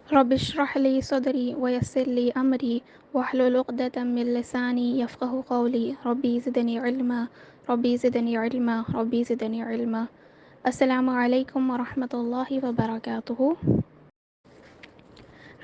رب اشرح لي صدري ويسر لي أمري واحلل عقدة من لساني يفقه قولي ربي زدني علما ربي زدني علما ربي زدني علما. السلام عليكم ورحمة الله وبركاته.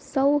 100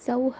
100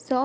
100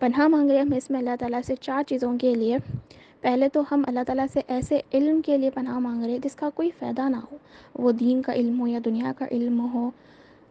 پناہ مانگ رہے ہیں ہم اس میں اللہ تعالیٰ سے 4 چیزوں کے لیے۔ پہلے تو ہم اللہ تعالیٰ سے ایسے علم کے لیے پناہ مانگ رہے ہیں جس کا کوئی فائدہ نہ ہو، وہ دین کا علم ہو یا دنیا کا علم ہو۔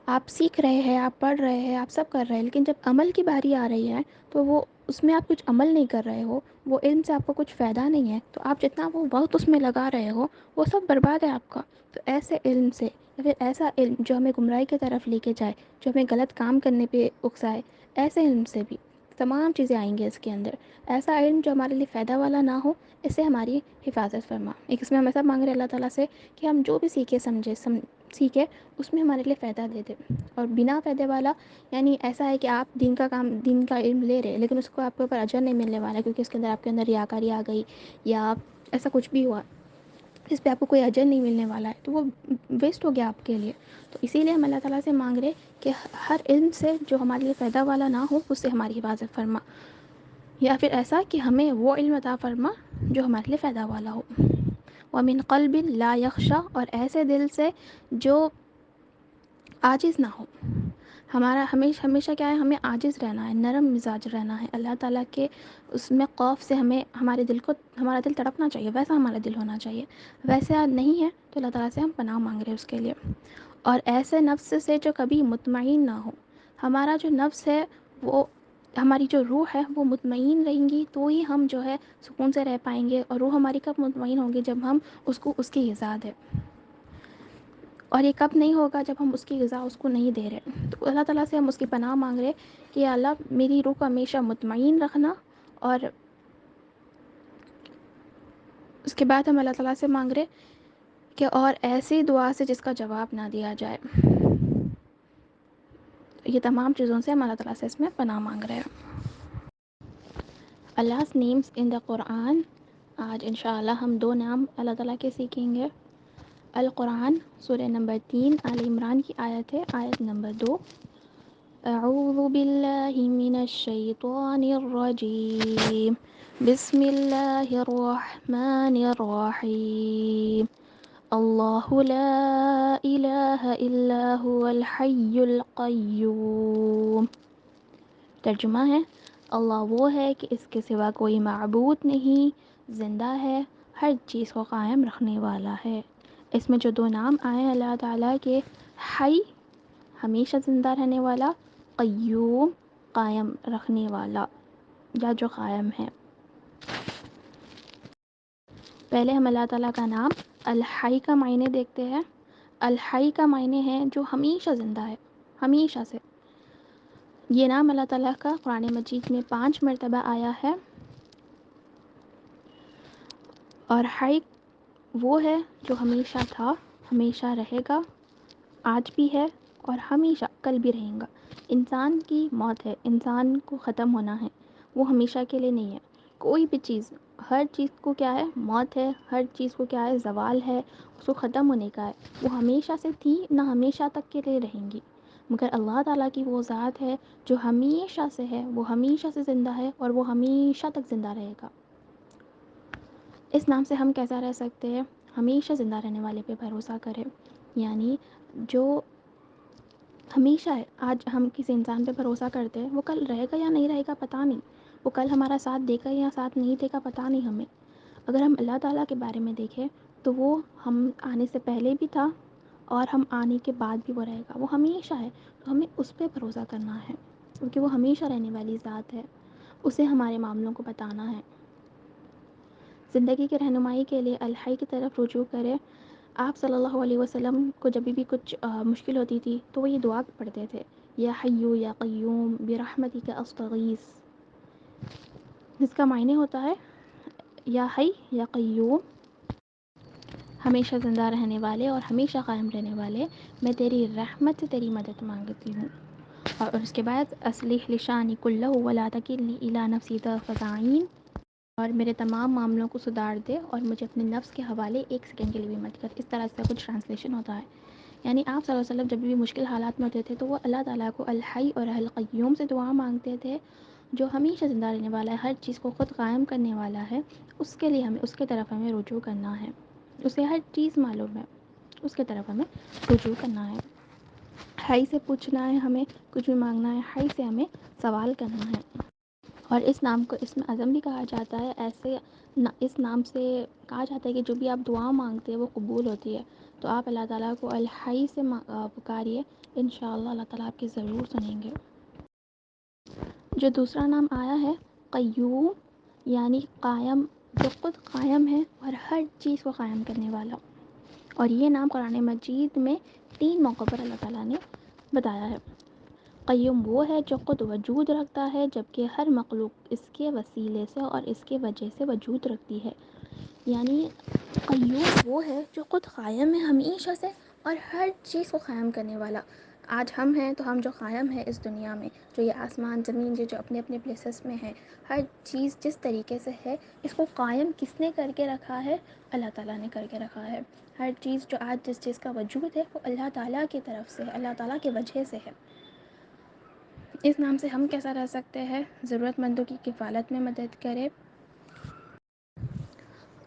آپ سیکھ رہے ہیں، آپ پڑھ رہے ہیں، آپ سب کر رہے ہیں، لیکن جب عمل کی باری آ رہی ہے تو وہ اس میں آپ کچھ عمل نہیں کر رہے ہو، وہ علم سے آپ کو کچھ فائدہ نہیں ہے، تو آپ جتنا وہ وقت اس میں لگا رہے ہو وہ سب برباد ہے آپ کا۔ تو ایسے علم سے یا پھر ایسا علم جو ہمیں گمراہی کی طرف لے کے جائے، جو ہمیں غلط کام کرنے پہ اکسائے، ایسے علم سے بھی تمام چیزیں آئیں گے اس کے اندر۔ ایسا علم جو ہمارے لیے فائدہ والا نہ ہو، اس سے ہماری حفاظت فرما۔ ایک اس میں ہم ایسا مانگ رہے ہیں اللہ تعالیٰ سے کہ ہم جو بھی سیکھے اس میں ہمارے لیے فائدہ دے دے، اور بنا فائدے والا یعنی ایسا ہے کہ آپ دین کا علم لے رہے لیکن اس کو آپ کے اوپر اجر نہیں ملنے والا، کیونکہ اس کے اندر آپ کے اندر ریاکاری آ گئی یا ایسا کچھ بھی ہوا جس پہ آپ کو کوئی اجر نہیں ملنے والا ہے، تو وہ ویسٹ ہو گیا آپ کے لیے۔ تو اسی لیے ہم اللہ تعالیٰ سے مانگ رہے کہ ہر علم سے جو ہمارے لیے فائدہ والا نہ ہو اس سے ہماری حفاظت فرما، یا پھر ایسا کہ ہمیں وہ علم عطا فرما جو ہمارے لیے فائدہ والا ہو۔ وَمِن قَلْبٍ لَا يَخْشَى، اور ایسے دل سے جو عاجز نہ ہو۔ ہمارا ہمیشہ کیا ہے، ہمیں عاجز رہنا ہے، نرم مزاج رہنا ہے۔ اللہ تعالیٰ کے اس میں خوف سے ہمارا دل تڑپنا چاہیے، ویسا ہمارا دل ہونا چاہیے۔ ویسا نہیں ہے تو اللہ تعالیٰ سے ہم پناہ مانگ رہے ہیں اس کے لیے۔ اور ایسے نفس سے جو کبھی مطمئن نہ ہو۔ ہمارا جو نفس ہے، وہ ہماری جو روح ہے وہ مطمئن رہیں گی تو ہی ہم جو ہے سکون سے رہ پائیں گے، اور روح ہماری کب مطمئن ہوگی، جب ہم اس کی غذا دیں، اور یہ کب نہیں ہوگا، جب ہم اس کی غذا اس کو نہیں دے رہے۔ تو اللہ تعالیٰ سے ہم اس کی پناہ مانگ رہے کہ یا اللہ میری روح کو ہمیشہ مطمئن رکھنا، اور اس کے بعد ہم اللہ تعالیٰ سے مانگ رہے کہ اور ایسی دعا سے جس کا جواب نہ دیا جائے۔ یہ تمام چیزوں سے ہم اللہ تعالیٰ سے اس میں پناہ مانگ رہے ہیں۔ Allah's names in the قرآن۔ آج انشاءاللہ ہم 2 نام اللہ تعالیٰ کے سیکھیں گے۔ القرآن سورہ نمبر 3 آل عمران کی آیت ہے، آیت نمبر 2۔ اعوذ باللہ من الشیطان الرجیم، بسم اللہ الرحمن الرحیم، اللہ لا الہ الا هو الحی القیوم۔ ترجمہ ہے، اللہ وہ ہے کہ اس کے سوا کوئی معبود نہیں، زندہ ہے، ہر چیز کو قائم رکھنے والا ہے۔ اس میں جو 2 نام آئے ہیں اللہ تعالیٰ کے، حی ہمیشہ زندہ رہنے والا، قیوم قائم رکھنے والا یا جو قائم ہے۔ پہلے ہم اللہ تعالیٰ کا نام الحی کا معنی دیکھتے ہیں۔ الحی کا معنی ہے جو ہمیشہ زندہ ہے، ہمیشہ سے۔ یہ نام اللہ تعالیٰ کا قرآن مجید میں 5 مرتبہ آیا ہے۔ اور حی وہ ہے جو ہمیشہ تھا، ہمیشہ رہے گا، آج بھی ہے اور ہمیشہ کل بھی رہیں گا۔ انسان کی موت ہے، انسان کو ختم ہونا ہے، وہ ہمیشہ کے لیے نہیں ہے۔ کوئی بھی چیز، ہر چیز کو کیا ہے، موت ہے، ہر چیز کو کیا ہے، زوال ہے، اس کو ختم ہونے کا ہے۔ وہ ہمیشہ سے تھی نہ ہمیشہ تک کے لیے رہیں گی، مگر اللہ تعالیٰ کی وہ ذات ہے جو ہمیشہ سے ہے، وہ ہمیشہ سے زندہ ہے اور وہ ہمیشہ تک زندہ رہے گا۔ اس نام سے ہم کیسا رہ سکتے ہیں؟ ہمیشہ زندہ رہنے والے پہ بھروسہ کریں، یعنی جو ہمیشہ ہے۔ آج ہم کسی انسان پہ بھروسہ کرتے ہیں، وہ کل رہے گا یا نہیں رہے گا پتہ نہیں، وہ کل ہمارا ساتھ دے گا یا ساتھ نہیں دے گا پتہ نہیں ہمیں۔ اگر ہم اللہ تعالیٰ کے بارے میں دیکھیں تو وہ ہم آنے سے پہلے بھی تھا اور ہم آنے کے بعد بھی وہ رہے گا، وہ ہمیشہ ہے، تو ہمیں اس پہ بھروسہ کرنا ہے، کیونکہ وہ ہمیشہ رہنے والی ذات ہے، اسے ہمارے معاملوں کو بتانا ہے۔ زندگی کی رہنمائی کے لیے الحی کی طرف رجوع کریں۔ آپ صلی اللہ علیہ وسلم کو جب بھی کچھ مشکل ہوتی تھی تو وہ یہ دعا پڑھتے تھے، یا حیو یا قیوم برحمتک استغیث، جس کا معنی ہوتا ہے یا حی یا قیوم، ہمیشہ زندہ رہنے والے اور ہمیشہ قائم رہنے والے، میں تیری رحمت سے تیری مدد مانگتی ہوں۔ اور اس کے بعد اصلح لشانی کلہ ولا تکلنی الی نفسی طرفۃ عین، اور میرے تمام معاملوں کو سدھار دے اور مجھے اپنے نفس کے حوالے 1 سیکنڈ کے لیے بھی مت کر۔ اس طرح سے کچھ ٹرانسلیشن ہوتا ہے، یعنی آپ صلی اللہ علیہ وسلم جب بھی مشکل حالات میں ہوتے تھے تو وہ اللہ تعالیٰ کو الحی اور القیوم سے دعا مانگتے تھے، جو ہمیشہ زندہ رہنے والا ہے، ہر چیز کو خود قائم کرنے والا ہے۔ اس کے لیے اس کے طرف ہمیں رجوع کرنا ہے، اسے ہر چیز معلوم ہے، اس کے طرف ہمیں رجوع کرنا ہے۔ حی سے پوچھنا ہے، ہمیں کچھ بھی مانگنا ہے، حی سے ہمیں سوال کرنا ہے۔ اور اس نام کو اسم اعظم بھی کہا جاتا ہے. ایسے اس نام سے کہا جاتا ہے کہ جو بھی آپ دعا مانگتے ہیں وہ قبول ہوتی ہے. تو آپ اللہ تعالیٰ کو الحی سے پکاریے، انشاءاللہ اللہ تعالیٰ آپ کی ضرور سنیں گے. جو دوسرا نام آیا ہے قیوم، یعنی قائم، جو خود قائم ہے اور ہر چیز کو قائم کرنے والا. اور یہ نام قرآن مجید میں 3 موقعوں پر اللہ تعالیٰ نے بتایا ہے. قیوم وہ ہے جو خود وجود رکھتا ہے جبکہ ہر مخلوق اس کے وسیلے سے اور اس کے وجہ سے وجود رکھتی ہے. یعنی قیوم وہ ہے جو خود قائم ہے ہمیشہ سے اور ہر چیز کو قائم کرنے والا. آج ہم ہیں تو ہم جو قائم ہیں اس دنیا میں، جو یہ آسمان زمین جو اپنے اپنے پلیسز میں ہیں، ہر چیز جس طریقے سے ہے اس کو قائم کس نے کر کے رکھا ہے؟ اللہ تعالیٰ نے کر کے رکھا ہے. ہر چیز جو آج جس چیز کا وجود ہے وہ اللہ تعالیٰ کی طرف سے ہے، اللہ تعالیٰ کی وجہ سے ہے. اس نام سے ہم کیسا رہ سکتے ہیں؟ ضرورت مندوں کی کفالت میں مدد کرے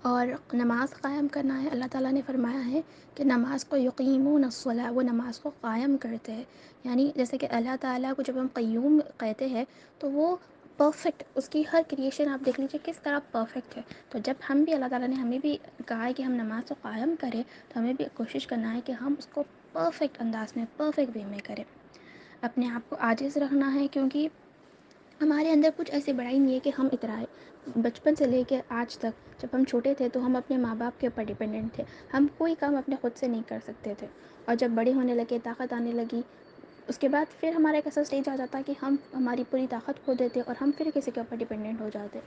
اور نماز قائم کرنا ہے. اللہ تعالیٰ نے فرمایا ہے کہ نماز کو یقیمون الصلاۃ، وہ نماز کو قائم کرتے ہیں. یعنی جیسے کہ اللہ تعالیٰ کو جب ہم قیوم کہتے ہیں تو وہ پرفیکٹ، اس کی ہر کریشن آپ دیکھ لیجیے کس طرح پرفیکٹ ہے. تو جب ہم بھی اللہ تعالیٰ نے ہمیں بھی کہا ہے کہ ہم نماز کو قائم کریں تو ہمیں بھی کوشش کرنا ہے کہ ہم اس کو پرفیکٹ انداز میں، پرفیکٹ وے میں کریں. اپنے آپ کو عاجز رکھنا ہے، کیونکہ ہمارے اندر کچھ ایسی بڑائی نہیں ہے کہ ہم اترائے. بچپن سے لے کے آج تک جب ہم چھوٹے تھے تو ہم اپنے ماں باپ کے اوپر ڈیپینڈنٹ تھے. ہم کوئی کام اپنے خود سے نہیں کر سکتے تھے. اور جب بڑے ہونے لگے، طاقت آنے لگی، اس کے بعد پھر ہمارا ایک ایسا اسٹیج آ جاتا کہ ہم ہماری پوری طاقت کھو دیتے اور ہم پھر کسی کے اوپر ڈیپینڈنٹ ہو جاتے.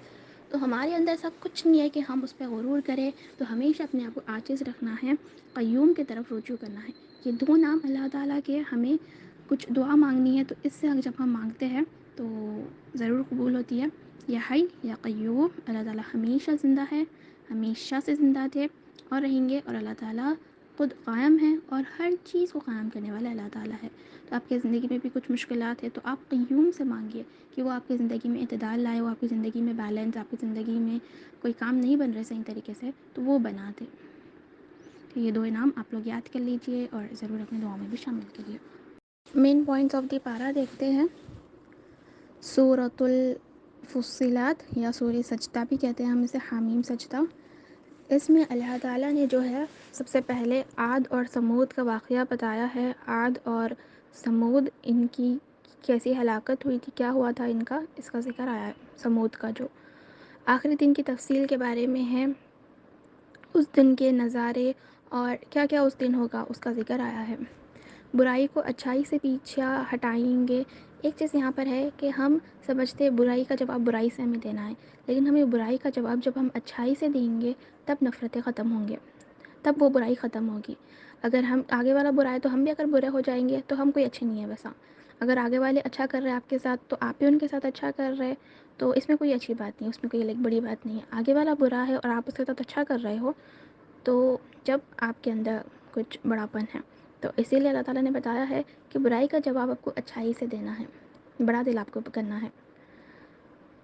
تو ہمارے اندر ایسا کچھ نہیں ہے کہ ہم اس پہ غرور کریں. تو ہمیشہ اپنے آپ کو عاجز رکھنا ہے، قیوم کی طرف رجوع کرنا ہے. یہ 2 نام اللہ تعالیٰ کے، ہمیں کچھ دعا مانگنی ہے تو اس سے جب ہم مانگتے ہیں تو ضرور قبول ہوتی ہے. یا حی یا قیوم، اللہ تعالیٰ ہمیشہ زندہ ہے، ہمیشہ سے زندہ تھے اور رہیں گے. اور اللہ تعالیٰ خود قائم ہے اور ہر چیز کو قائم کرنے والا اللہ تعالیٰ ہے. تو آپ کی زندگی میں بھی کچھ مشکلات ہے تو آپ قیوم سے مانگیے کہ وہ آپ کی زندگی میں اعتدال لائے، وہ آپ کی زندگی میں بیلنس، آپ کی زندگی میں کوئی کام نہیں بن رہے صحیح طریقے سے تو وہ بنا دے. تو یہ 2 نام آپ لوگ یاد کر لیجئے اور ضرور اپنے دعاؤں میں بھی شامل کریے. مین پوائنٹس آف دی پارا دیکھتے ہیں. سورۃ الفصلات یا سورہ سجدہ بھی کہتے ہیں ہم اسے، حامیم سجدہ. اس میں اللہ تعالیٰ نے جو ہے سب سے پہلے عاد اور سمود کا واقعہ بتایا ہے. عاد اور سمود، ان کی کیسی ہلاکت ہوئی تھی، کیا ہوا تھا ان کا، اس کا ذکر آیا ہے. سمود کا جو آخری دن کی تفصیل کے بارے میں ہے، اس دن کے نظارے اور کیا کیا اس دن ہوگا اس کا ذکر آیا ہے. برائی کو اچھائی سے پیچھا ہٹائیں گے. ایک چیز یہاں پر ہے کہ ہم سمجھتے ہیں برائی کا جواب برائی سے ہمیں دینا ہے، لیکن ہمیں برائی کا جواب جب ہم اچھائی سے دیں گے تب نفرتیں ختم ہوں گے، تب وہ برائی ختم ہوگی. اگر ہم آگے والا برا ہے تو ہم بھی اگر برے ہو جائیں گے تو ہم کوئی اچھے نہیں ہیں ویسا. اگر آگے والے اچھا کر رہے ہیں آپ کے ساتھ تو آپ بھی ان کے ساتھ اچھا کر رہے، تو اس میں کوئی اچھی بات نہیں، اس میں کوئی بڑی بات نہیں ہے. آگے والا برا ہے اور آپ اس کے ساتھ اچھا کر رہے ہو تو جب آپ کے اندر کچھ بڑاپن ہے. تو اسی لیے اللہ تعالیٰ نے بتایا ہے کہ برائی کا جواب آپ کو اچھائی سے دینا ہے، بڑا دل آپ کو کرنا ہے.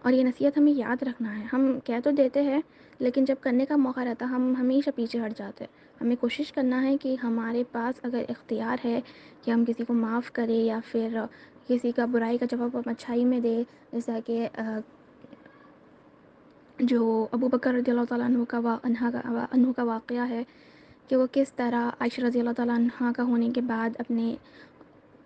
اور یہ نصیحت ہمیں یاد رکھنا ہے. ہم کہہ تو دیتے ہیں لیکن جب کرنے کا موقع رہتا ہم ہمیشہ پیچھے ہٹ جاتے. ہمیں کوشش کرنا ہے کہ ہمارے پاس اگر اختیار ہے کہ ہم کسی کو معاف کریں یا پھر کسی کا برائی کا جواب ہم اچھائی میں دیں. جیسا کہ جو ابو بکر رضی اللہ تعالیٰ عنہ کا واقعہ ہے کہ وہ کس طرح عائشہ رضی اللہ تعالیٰ عنہ کا ہونے کے بعد اپنے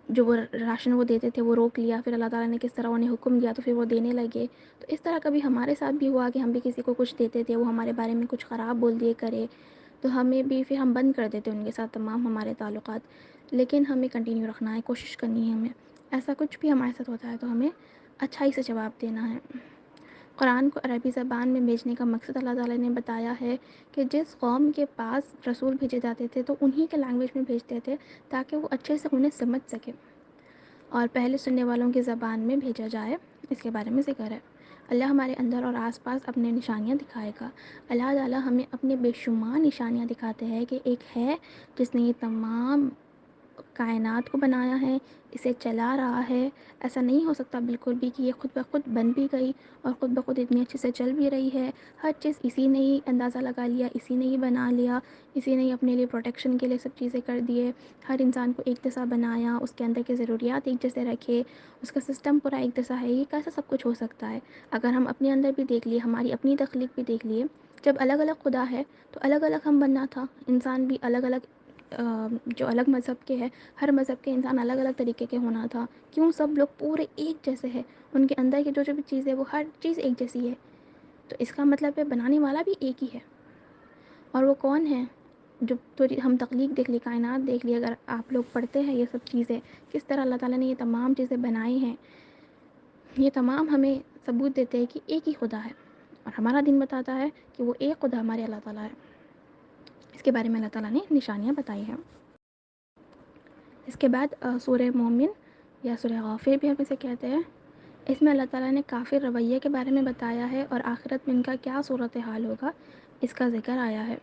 جو وہ راشن وہ دیتے تھے وہ روک لیا، پھر اللہ تعالیٰ نے کس طرح انہیں حکم دیا تو پھر وہ دینے لگے. تو اس طرح کبھی ہمارے ساتھ بھی ہوا کہ ہم بھی کسی کو کچھ دیتے تھے، وہ ہمارے بارے میں کچھ خراب بول دیے کرے تو ہمیں بھی پھر ہم بند کر دیتے ان کے ساتھ تمام ہمارے تعلقات. لیکن ہمیں کنٹینیو رکھنا ہے، کوشش کرنی ہے ہمیں. ایسا کچھ بھی ہمارے ساتھ ہوتا ہے تو ہمیں اچھائی سے جواب دینا ہے. قرآن کو عربی زبان میں بھیجنے کا مقصد اللہ تعالیٰ نے بتایا ہے کہ جس قوم کے پاس رسول بھیجے جاتے تھے تو انہی کے لینگویج میں بھیجتے تھے تاکہ وہ اچھے سے انہیں سمجھ سکے اور پہلے سننے والوں کی زبان میں بھیجا جائے. اس کے بارے میں ذکر ہے. اللہ ہمارے اندر اور آس پاس اپنے نشانیاں دکھائے گا. اللہ تعالیٰ ہمیں اپنے بے شمار نشانیاں دکھاتے ہیں کہ ایک ہے جس نے یہ تمام کائنات کو بنایا ہے، اسے چلا رہا ہے. ایسا نہیں ہو سکتا بالکل بھی کہ یہ خود بخود بن بھی گئی اور خود بخود اتنی اچھے سے چل بھی رہی ہے. ہر چیز اسی نے ہی اندازہ لگا لیا، اسی نے ہی بنا لیا، اسی نے ہی اپنے لیے پروٹیکشن کے لیے سب چیزیں کر دیے. ہر انسان کو ایک جیسا بنایا، اس کے اندر کی ضروریات ایک جیسے رکھے، اس کا سسٹم پورا ایک جیسا ہے. یہ کیسا سب کچھ ہو سکتا ہے؟ اگر ہم اپنے اندر بھی دیکھ لیے، ہماری اپنی تخلیق بھی دیکھ لیے، جب الگ الگ خدا ہے تو الگ الگ ہم بننا تھا. انسان بھی الگ الگ جو الگ مذہب کے ہے، ہر مذہب کے انسان الگ الگ طریقے کے ہونا تھا. کیوں سب لوگ پورے ایک جیسے ہیں؟ ان کے اندر کی جو بھی چیز ہے وہ ہر چیز ایک جیسی ہے. تو اس کا مطلب ہے بنانے والا بھی ایک ہی ہے. اور وہ کون ہے؟ جو تھوڑی ہم تخلیق دیکھ لی، کائنات دیکھ لی، اگر آپ لوگ پڑھتے ہیں یہ سب چیزیں، کس طرح اللہ تعالیٰ نے یہ تمام چیزیں بنائی ہیں، یہ تمام ہمیں ثبوت دیتے ہیں کہ ایک ہی خدا ہے. اور ہمارا دین بتاتا ہے کہ وہ ایک خدا ہمارے اللہ تعالیٰ ہے. اس کے بارے میں اللہ تعالیٰ نے نشانیاں بتائی ہیں. اس کے بعد سورہ مومن یا سورہ غافر بھی ہم اسے کہتے ہیں. اس میں اللہ تعالیٰ نے کافر رویے کے بارے میں بتایا ہے اور آخرت میں ان کا کیا صورتحال ہوگا اس کا ذکر آیا ہے.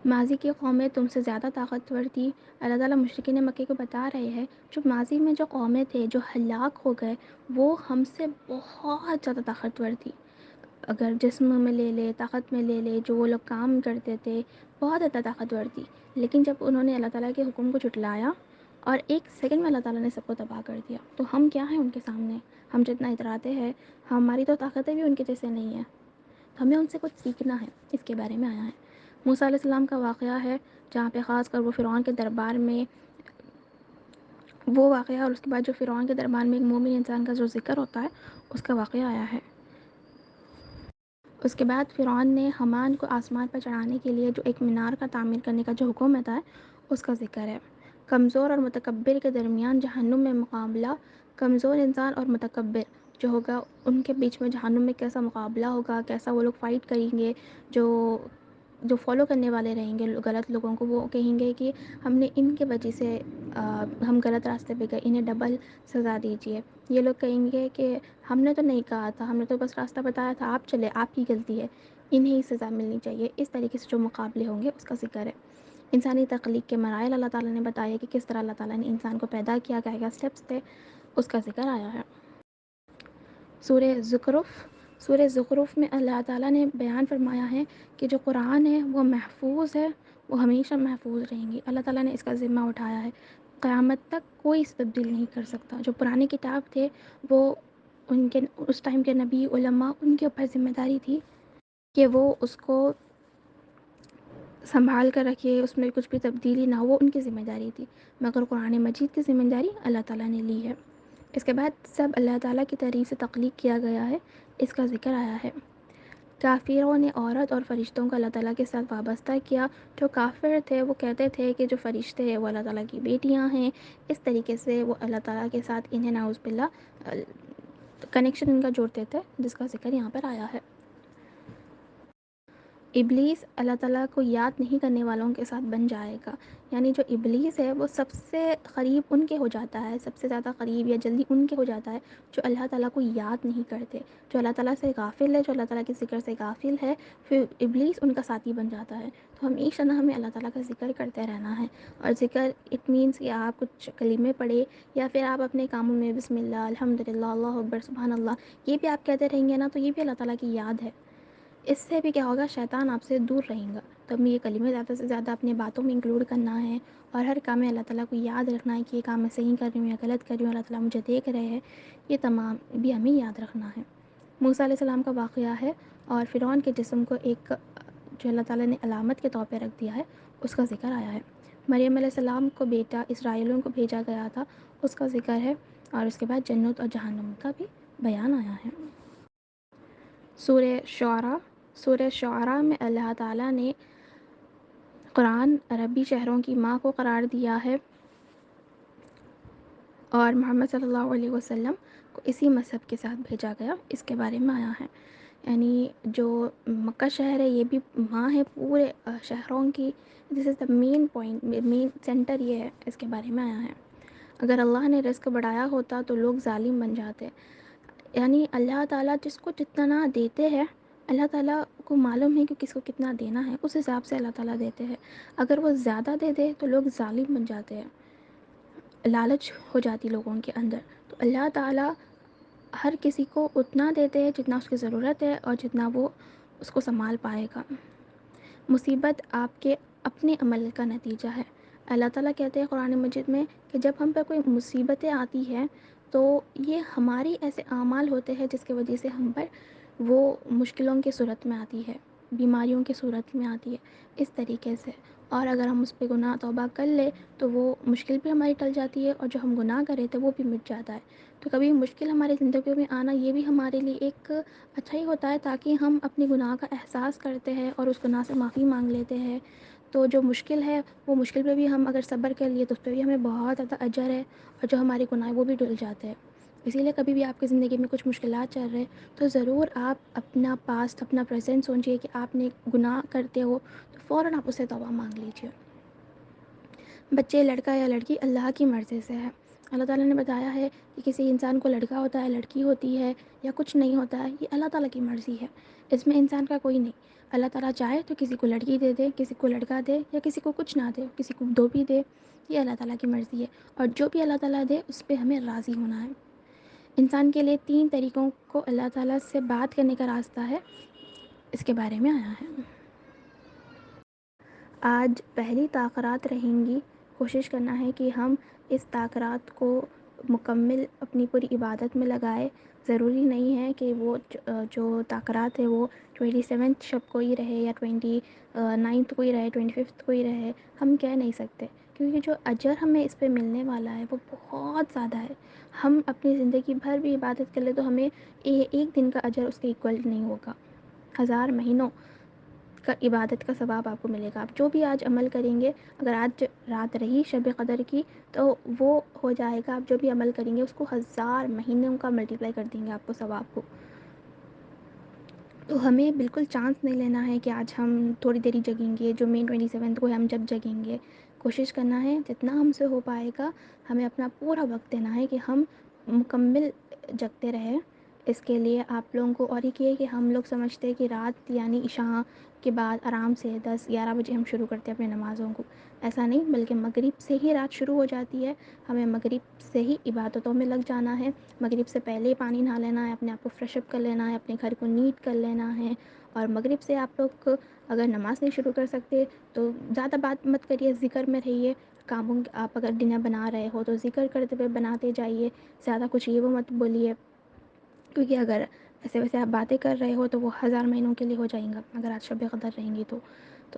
ماضی کی قومیں تم سے زیادہ طاقتور تھی. اللہ تعالیٰ مشرکین مکے کو بتا رہے ہیں جو ماضی میں جو قومیں تھے جو ہلاک ہو گئے وہ ہم سے بہت زیادہ طاقتور تھی. اگر جسم میں لے لے، طاقت میں لے لے، جو وہ لوگ کام کرتے تھے بہت زیادہ طاقتور تھی. لیکن جب انہوں نے اللہ تعالیٰ کے حکم کو جھٹلایا اور ایک سیکنڈ میں اللہ تعالیٰ نے سب کو تباہ کر دیا. تو ہم کیا ہیں ان کے سامنے؟ ہم جتنا اتراتے ہیں، ہماری تو طاقتیں بھی ان کے جیسے نہیں ہیں. ہمیں ان سے کچھ سیکھنا ہے. اس کے بارے میں آیا ہے. موسیٰ علیہ السلام کا واقعہ ہے جہاں پہ خاص کر وہ فرعون کے دربار میں وہ واقعہ، اور اس کے بعد جو فرعون کے دربار میں ایک مومن انسان کا جو ذکر ہوتا ہے اس کا واقعہ آیا ہے. اس کے بعد فرعون نے حمان کو آسمان پر چڑھانے کے لیے جو ایک مینار کا تعمیر کرنے کا جو حکم ہے اس کا ذکر ہے. کمزور اور متکبر کے درمیان جہنم میں مقابلہ. کمزور انسان اور متکبر جو ہوگا ان کے بیچ میں جہنم میں کیسا مقابلہ ہوگا، کیسا وہ لوگ فائٹ کریں گے. جو فالو کرنے والے رہیں گے غلط لوگوں کو، وہ کہیں گے کہ ہم نے ان کے وجہ سے ہم غلط راستے پہ گئے، انہیں ڈبل سزا دیجیے. یہ لوگ کہیں گے کہ ہم نے تو نہیں کہا تھا، ہم نے تو بس راستہ بتایا تھا، آپ چلے، آپ کی غلطی ہے، انہیں ہی سزا ملنی چاہیے. اس طریقے سے جو مقابلے ہوں گے اس کا ذکر ہے. انسانی تخلیق کے مراحل اللہ تعالیٰ نے بتایا کہ کس طرح اللہ تعالیٰ نے انسان کو پیدا کیا، کیا کیا اسٹیپس تھے، اس کا ذکر آیا ہے. سورہ زخرف میں اللہ تعالیٰ نے بیان فرمایا ہے کہ جو قرآن ہے وہ محفوظ ہے، وہ ہمیشہ محفوظ رہیں گی. اللہ تعالیٰ نے اس کا ذمہ اٹھایا ہے. قیامت تک کوئی اس تبدیل نہیں کر سکتا. جو پرانے کتاب تھے وہ ان کے اس ٹائم کے نبی علماء ان کے اوپر ذمہ داری تھی کہ وہ اس کو سنبھال کر رکھے، اس میں کچھ بھی تبدیلی نہ ہو، وہ ان کی ذمہ داری تھی. مگر قرآن مجید کی ذمہ داری اللہ تعالیٰ نے لی ہے. اس کے بعد سب اللہ تعالیٰ کی تعریف سے تخلیق کیا گیا ہے، اس کا ذکر آیا ہے. کافروں نے عورت اور فرشتوں کو اللہ تعالیٰ کے ساتھ وابستہ کیا. جو کافر تھے وہ کہتے تھے کہ جو فرشتے ہیں وہ اللہ تعالیٰ کی بیٹیاں ہیں. اس طریقے سے وہ اللہ تعالیٰ کے ساتھ انہیں نعوذ باللہ کنیکشن ان کا جوڑتے تھے، جس کا ذکر یہاں پر آیا ہے. ابلیس اللہ تعالیٰ کو یاد نہیں کرنے والوں کے ساتھ بن جائے گا. یعنی جو ابلیس ہے وہ سب سے قریب ان کے ہو جاتا ہے، سب سے زیادہ قریب یا جلدی ان کے ہو جاتا ہے جو اللہ تعالیٰ کو یاد نہیں کرتے، جو اللہ تعالیٰ سے غافل ہے، جو اللہ تعالیٰ کے ذکر سے غافل ہے. پھر ابلیس ان کا ساتھی بن جاتا ہے. تو ہمیشہ ہمیں اللہ تعالیٰ کا ذکر کرتے رہنا ہے. اور ذکر اٹ مینس کہ آپ کچھ کلمے پڑھے یا پھر آپ اپنے کاموں میں بسم اللہ، الحمد للہ، اللہ اکبر، سبحان اللہ، یہ بھی آپ کہتے رہیں گے نا، تو یہ بھی اللہ تعالیٰ کی یاد ہے. اس سے بھی کیا ہوگا، شیطان آپ سے دور رہیں گا. تو ہمیں یہ کلمے زیادہ سے زیادہ اپنے باتوں میں انکلوڈ کرنا ہے اور ہر کام میں اللہ تعالیٰ کو یاد رکھنا ہے کہ یہ کام میں صحیح کر رہی ہوں یا غلط کر رہی ہوں، اللہ تعالیٰ مجھے دیکھ رہے ہیں. یہ تمام بھی ہمیں یاد رکھنا ہے. موسیٰ علیہ السلام کا واقعہ ہے اور فرعون کے جسم کو ایک جو اللہ تعالیٰ نے علامت کے طور پہ رکھ دیا ہے اس کا ذکر آیا ہے. مریم علیہ السلام کو بیٹا اسرائیلیوں کو بھیجا گیا تھا، اس کا ذکر ہے. اور اس کے بعد جنت اور جہنم کا بھی بیان آیا ہے. سورہ شعراء میں اللہ تعالیٰ نے قرآن عربی شہروں کی ماں کو قرار دیا ہے اور محمد صلی اللہ علیہ وسلم کو اسی مذہب کے ساتھ بھیجا گیا، اس کے بارے میں آیا ہے. یعنی جو مکہ شہر ہے یہ بھی ماں ہے پورے شہروں کی. دس از دا مین پوائنٹ، مین سینٹر یہ ہے، اس کے بارے میں آیا ہے. اگر اللہ نے رزق بڑھایا ہوتا تو لوگ ظالم بن جاتے. یعنی اللہ تعالیٰ جس کو جتنا دیتے ہیں، اللہ تعالیٰ کو معلوم ہے کہ کس کو کتنا دینا ہے، اس حساب سے اللہ تعالیٰ دیتے ہیں. اگر وہ زیادہ دے دے تو لوگ ظالم بن جاتے ہیں. لالچ ہو جاتی لوگوں کے اندر. تو اللہ تعالیٰ ہر کسی کو اتنا دیتے ہیں جتنا اس کی ضرورت ہے اور جتنا وہ اس کو سنبھال پائے گا. مصیبت آپ کے اپنے عمل کا نتیجہ ہے. اللہ تعالیٰ کہتے ہیں قرآن مجید میں کہ جب ہم پہ کوئی مصیبتیں آتی ہیں تو یہ ہماری ایسے اعمال ہوتے ہیں جس کی وجہ سے ہم پر وہ مشکلوں کی صورت میں آتی ہے، بیماریوں کی صورت میں آتی ہے، اس طریقے سے. اور اگر ہم اس پہ گناہ توبہ کر لیں تو وہ مشکل بھی ہماری ٹل جاتی ہے، اور جو ہم گناہ کرے تھے وہ بھی مٹ جاتا ہے. تو کبھی مشکل ہماری زندگیوں میں آنا یہ بھی ہمارے لیے ایک اچھا ہی ہوتا ہے، تاکہ ہم اپنے گناہ کا احساس کرتے ہیں اور اس گناہ سے معافی مانگ لیتے ہیں. تو جو مشکل ہے وہ مشکل پہ بھی ہم اگر صبر کر لیے تو اس پہ بھی ہمیں بہت زیادہ اجر ہے، اور جو ہمارے گناہ وہ بھی دھل جاتے ہیں. اسی لیے کبھی بھی آپ کی زندگی میں کچھ مشکلات چل رہے تو ضرور آپ اپنا پاسٹ، اپنا پریزنٹ سوچیے کہ آپ نے گناہ کرتے ہو تو فوراً آپ اسے توبہ مانگ لیجیے. بچے لڑکا یا لڑکی اللہ کی مرضی سے ہے. اللہ تعالیٰ نے بتایا ہے کہ کسی انسان کو لڑکا ہوتا ہے، لڑکی ہوتی ہے یا کچھ نہیں ہوتا ہے، یہ اللہ تعالیٰ کی مرضی ہے، اس میں انسان کا کوئی نہیں. اللہ تعالیٰ چاہے تو کسی کو لڑکی دے دے، کسی کو لڑکا دے، یا کسی کو کچھ نہ دے، کسی کو دو بھی دے. یہ اللہ تعالیٰ کی مرضی ہے، اور جو بھی اللہ تعالیٰ دے اس پہ ہمیں راضی ہونا ہے. انسان کے لیے 3 طریقوں کو اللہ تعالیٰ سے بات کرنے کا راستہ ہے، اس کے بارے میں آیا ہے. آج پہلی تاخیرات رہیں گی. کوشش کرنا ہے کہ ہم اس تاخیرات کو مکمل اپنی پوری عبادت میں لگائے. ضروری نہیں ہے کہ وہ جو تاخیرات ہے وہ 27 شب کو ہی رہے یا 29 کو ہی رہے، 25 کو ہی رہے. ہم کہہ نہیں سکتے، کیونکہ جو اجر ہمیں اس پہ ملنے والا ہے وہ بہت زیادہ ہے. ہم اپنی زندگی بھر بھی عبادت کر لیں تو ہمیں ایک دن کا اجر اس کے ایکول نہیں ہوگا. 1000 مہینوں کا عبادت کا ثواب آپ کو ملے گا. آپ جو بھی آج عمل کریں گے، اگر آج رات رہی شب قدر کی تو وہ ہو جائے گا. آپ جو بھی عمل کریں گے اس کو 1000 مہینوں کا ملٹیپلائی کر دیں گے آپ کو ثواب کو. تو ہمیں بالکل چانس نہیں لینا ہے کہ آج ہم تھوڑی دیر ہی جگیں گے، جو مین 27 کو ہم جب جگیں گے. کوشش کرنا ہے جتنا ہم سے ہو پائے گا، ہمیں اپنا پورا وقت دینا ہے کہ ہم مکمل جگتے رہیں. اس کے لیے آپ لوگوں کو اور ایک یہ کہ ہم لوگ سمجھتے ہیں کہ رات یعنی عشاء کے بعد آرام سے 10-11 بجے ہم شروع کرتے ہیں اپنے نمازوں کو. ایسا نہیں، بلکہ مغرب سے ہی رات شروع ہو جاتی ہے. ہمیں مغرب سے ہی عبادتوں میں لگ جانا ہے. مغرب سے پہلے ہی پانی نہا لینا ہے، اپنے آپ کو فریش اپ کر لینا ہے، اپنے گھر کو نیٹ کر لینا ہے. اور مغرب سے آپ لوگ اگر نماز نہیں شروع کر سکتے تو زیادہ بات مت کریے، ذکر میں رہیے. کاموں آپ اگر ڈنر بنا رہے ہو تو ذکر کرتے ہوئے بناتے جائیے. زیادہ کچھ یہ وہ مت بولیے، کیونکہ اگر ایسے ویسے آپ باتیں کر رہے ہو تو وہ 1000 مہینوں کے لیے ہو جائیں گا اگر آج شب قدر رہیں گی تو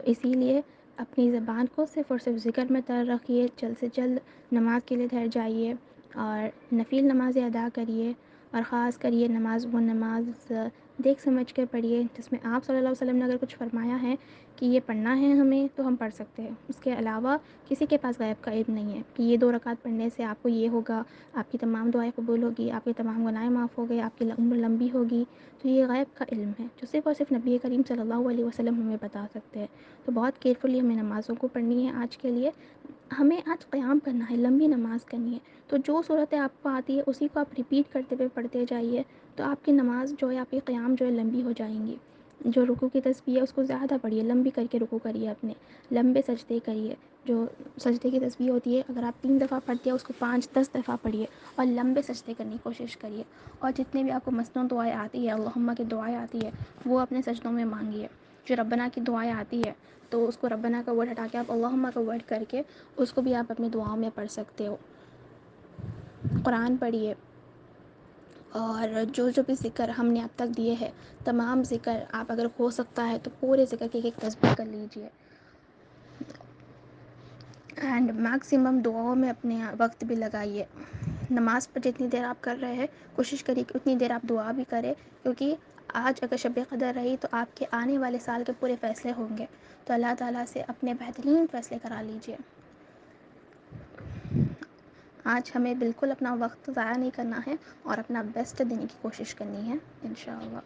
اسی لیے اپنی زبان کو صرف اور صرف ذکر میں تر رکھیے. جلد سے جلد نماز کے لیے ٹھہر جائیے اور نفل نمازیں ادا کریے. اور خاص کر یہ نماز وہ نماز دیکھ سمجھ کر پڑھیے جس میں آپ صلی اللہ علیہ وسلم نے اگر کچھ فرمایا ہے کہ یہ پڑھنا ہے ہمیں تو ہم پڑھ سکتے ہیں. اس کے علاوہ کسی کے پاس غیب کا علم نہیں ہے کہ یہ 2 رکعت پڑھنے سے آپ کو یہ ہوگا، آپ کی تمام دعائیں قبول ہوگی، آپ کے تمام گناہیں معاف ہو گئے، آپ کی عمر لمبی ہوگی. تو یہ غیب کا علم ہے جو صرف اور صرف نبی کریم صلی اللہ علیہ وسلم ہمیں بتا سکتے ہیں. تو بہت کیئرفلی ہمیں نمازوں کو پڑھنی ہے. آج کے لیے ہمیں آج قیام کرنا ہے، لمبی نماز کرنی ہے. تو جو صورتیں آپ کو آتی ہے اسی کو آپ ریپیٹ کرتے ہوئے پڑھتے جائیے. تو آپ کی نماز جو ہے، آپ کی قیام جو ہے لمبی ہو جائیں گی. جو رکوع کی تسبیح ہے اس کو زیادہ پڑھیے، لمبی کر کے رکوع کریے، اپنے لمبے سجدے کریے. جو سجدے کی تسبیح ہوتی ہے اگر آپ 3 دفعہ پڑھتے ہیں اس کو 5-10 دفعہ پڑھیے اور لمبے سجدے کرنے کی کوشش کریے. اور جتنے بھی آپ کو مسنون دعائیں آتی ہے، اللہم کی دعائیں آتی ہے، وہ اپنے سجدوں میں مانگیے. جو ربنا کی دعائیں آتی ہے تو اس کو ربنا کا ورڈ ہٹا کے آپ اللہم کا ورڈ کر کے اس کو بھی آپ اپنی دعاؤں میں پڑھ سکتے ہو. قرآن پڑھیے. اور جو بھی ذکر ہم نے اب تک دیے ہیں، تمام ذکر آپ اگر ہو سکتا ہے تو پورے ذکر کی ایک تسبیح کر لیجئے. اینڈ میکسیمم دعاؤں میں اپنے وقت بھی لگائیے. نماز پر جتنی دیر آپ کر رہے ہیں کوشش کریے کہ اتنی دیر آپ دعا بھی کریں، کیونکہ آج اگر شب قدر رہی تو آپ کے آنے والے سال کے پورے فیصلے ہوں گے. تو اللہ تعالیٰ سے اپنے بہترین فیصلے کرا لیجئے. آج ہمیں بالکل اپنا وقت ضائع نہیں کرنا ہے اور اپنا بیسٹ دینے کی کوشش کرنی ہے انشاءاللہ.